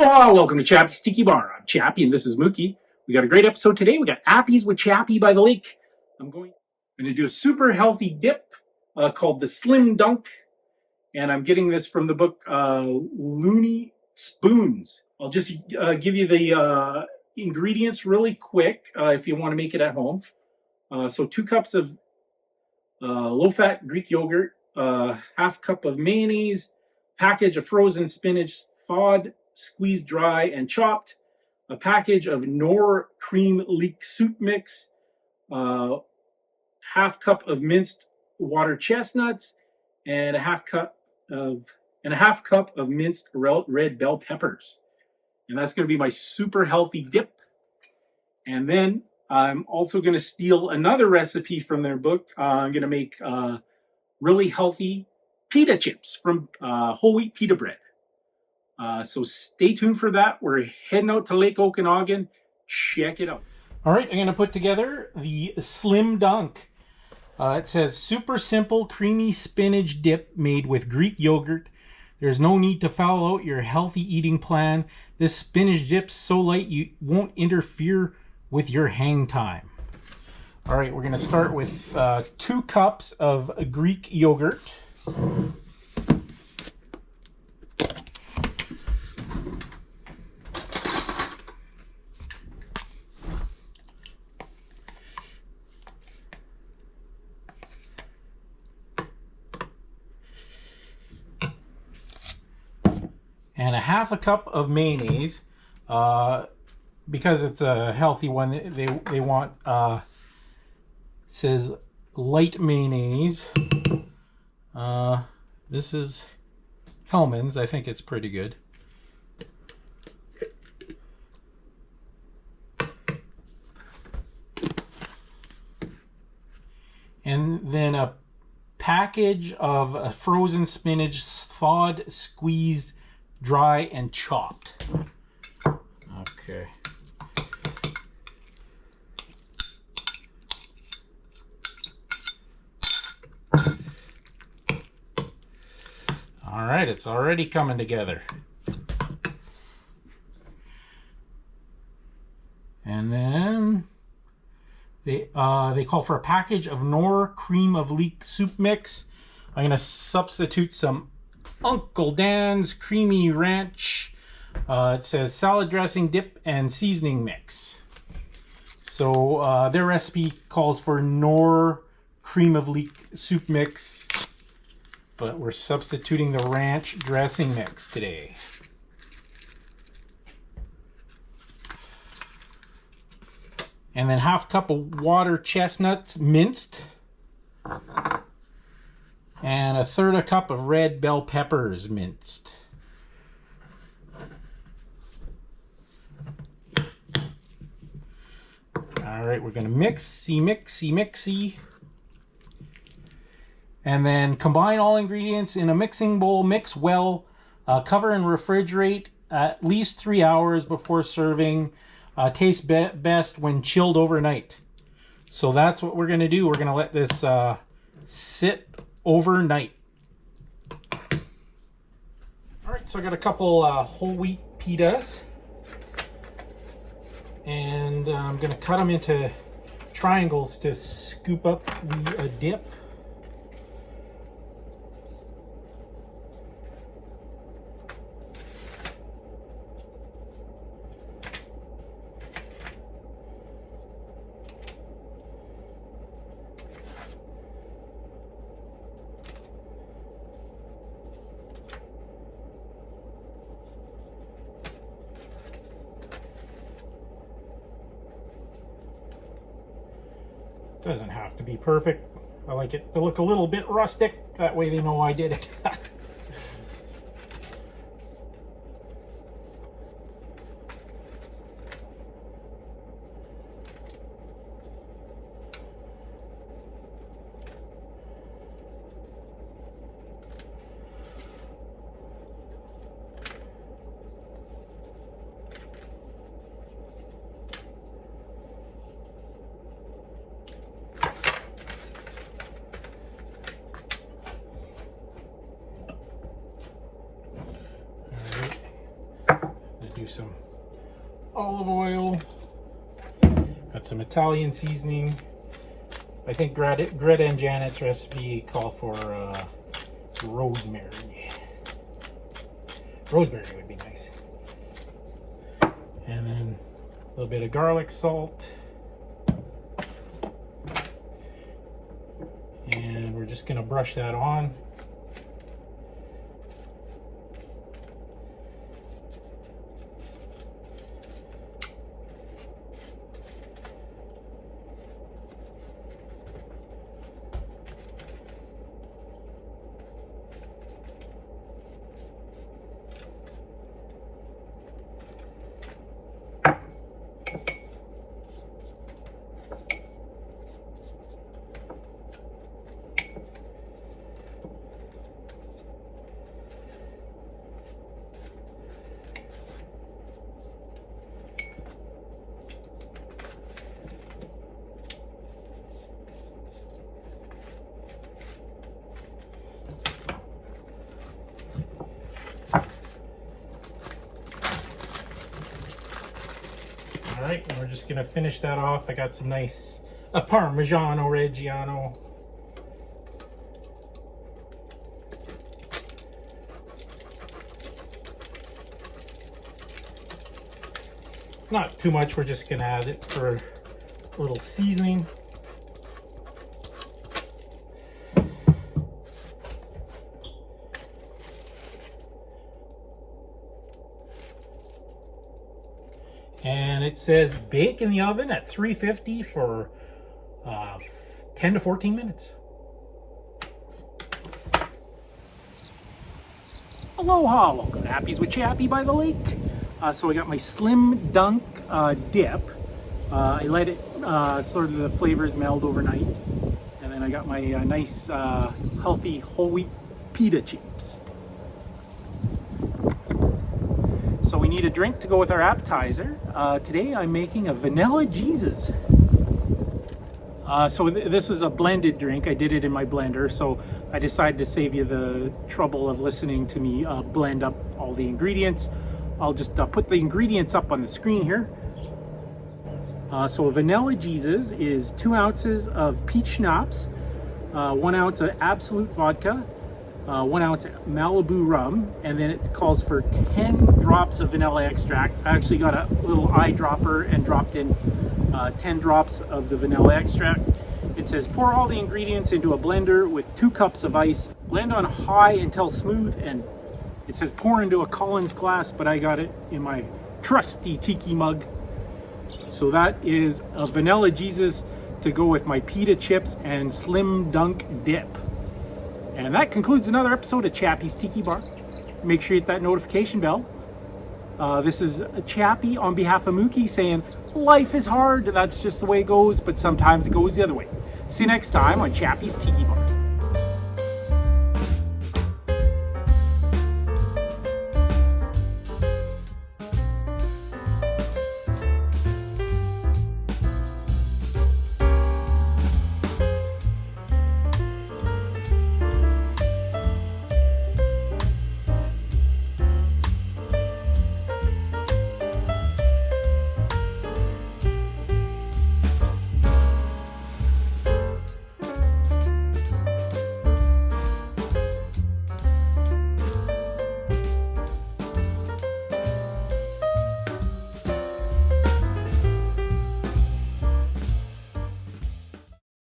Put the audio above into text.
Aloha, welcome to Chappy's Tiki Bar. I'm Chappy and this is Mookie. We got a great episode today. We got Appies with Chappy by the lake. I'm going to do a super healthy dip called the Slim Dunk. And I'm getting this from the book Loney Spoons. I'll just give you the ingredients really quick if you want to make it at home. So 2 cups of low-fat Greek yogurt, half cup of mayonnaise, package of frozen spinach thawed, squeezed dry and chopped, a package of Knorr cream leek soup mix, half cup of minced water chestnuts, and a half cup of minced red bell peppers. And that's going to be my super healthy dip. And then I'm also going to steal another recipe from their book. I'm going to make really healthy pita chips from whole wheat pita bread. So stay tuned for that. We're heading out to Lake Okanagan. Check it out. All right, I'm going to put together the Slim Dunk. It says super simple, creamy spinach dip made with Greek yogurt. There's no need to foul out your healthy eating plan. This spinach dip's so light you won't interfere with your hang time. All right, we're going to start with 2 cups of Greek yogurt. And a half a cup of mayonnaise, because it's a healthy one. They want says light mayonnaise. This is Hellman's. I think it's pretty good. And then a package of frozen spinach, thawed, squeezed, dry and chopped. Okay. All right, it's already coming together. And then they call for a package of Knorr cream of leek soup mix. I'm going to substitute some Uncle Dan's Creamy Ranch. It says salad dressing, dip, and seasoning mix. So their recipe calls for Knorr cream of leek soup mix, but we're substituting the ranch dressing mix today. And then half cup of water chestnuts minced. And a third a cup of red bell peppers minced. All right, we're gonna mixy. And then combine all ingredients in a mixing bowl, mix well, cover and refrigerate at least 3 hours before serving. Tastes best when chilled overnight. So that's what we're gonna do. We're gonna let this sit overnight. All right, so I got a couple whole wheat pitas, and I'm gonna cut them into triangles to scoop up the dip. Doesn't have to be perfect. I like it to look a little bit rustic. That way they know I did it. do some olive oil. Got some Italian seasoning. I think Greta and Janet's recipe call for rosemary. Rosemary would be nice. And then a little bit of garlic salt. And we're just gonna brush that on. All right, and we're just gonna finish that off. I got some nice Parmigiano Reggiano. Not too much, we're just gonna add it for a little seasoning. And it says bake in the oven at 350 for 10 to 14 minutes. Aloha, welcome to Appies with Chappy by the lake. So I got my Slim Dunk dip. I let it sort of the flavors meld overnight. And then I got my nice healthy whole wheat pita chips. So we need a drink to go with our appetizer. Today I'm making a vanilla Jesus. This is a blended drink. I did it in my blender, so I decided to save you the trouble of listening to me blend up all the ingredients. I'll just put the ingredients up on the screen here. So a vanilla Jesus is 2 ounces of Peach Schnapps, 1 ounce of Absolute Vodka, 1 ounce Malibu rum, and then it calls for 10 drops of vanilla extract. I actually got a little eyedropper and dropped in 10 drops of the vanilla extract. It says pour all the ingredients into a blender with 2 cups of ice. Blend on high until smooth, and it says pour into a Collins glass, but I got it in my trusty Tiki mug. So that is a vanilla Jesus to go with my pita chips and Slim Dunk dip. And that concludes another episode of Chappy's Tiki Bar. Make sure you hit that notification bell. This is Chappy on behalf of Mookie saying, life is hard, that's just the way it goes, but sometimes it goes the other way. See you next time on Chappy's Tiki Bar.